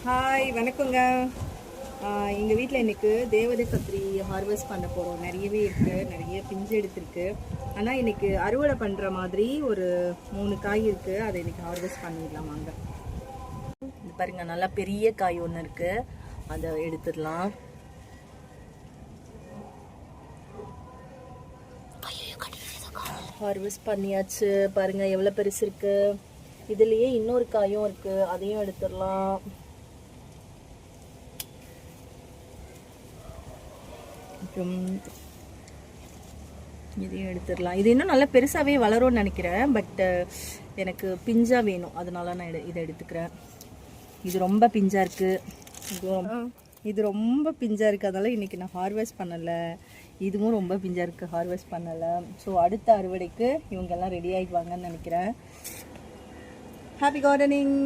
Hi வணக்கங்க. எங்கள் வீட்டில் இன்றைக்கி தேவதை கத்திரி ஹார்வெஸ்ட் பண்ண போகிறோம். நிறையவே இருக்குது, நிறைய பிஞ்சு எடுத்துருக்கு. ஆனால் இன்றைக்கி அறுவடை பண்ணுற மாதிரி ஒரு 3 காய் இருக்குது. அதை இன்றைக்கி ஹார்வெஸ்ட் பண்ணிடலாம் வாங்க. இது பாருங்கள், நல்லா பெரிய காய் ஒன்று இருக்குது, அதை எடுத்துடலாம். ஹார்வெஸ்ட் பண்ணியாச்சு. பாருங்கள் எவ்வளோ பெருசு இருக்குது. இதுலேயே இன்னொரு காயும் இருக்குது, அதையும் எடுத்துடலாம். அப்புறம் இதையும் எடுத்துடலாம். இது இன்னும் நல்லா பெருசாகவே வளரும்னு நினைக்கிறேன். பட் எனக்கு பிஞ்சாக வேணும், அதனால நான் இதை எடுத்துக்கிறேன். இது ரொம்ப பிஞ்சாக இருக்குது, இது ரொம்ப பிஞ்சாக இருக்குது, அதனால் இன்றைக்கி நான் ஹார்வெஸ்ட் பண்ணலை. இதுவும் ரொம்ப பிஞ்சாக இருக்குது, ஹார்வெஸ்ட் பண்ணலை. ஸோ அடுத்த அறுவடைக்கு இவங்கெல்லாம் ரெடி ஆகிடுவாங்கன்னு நினைக்கிறேன். Happy gardening.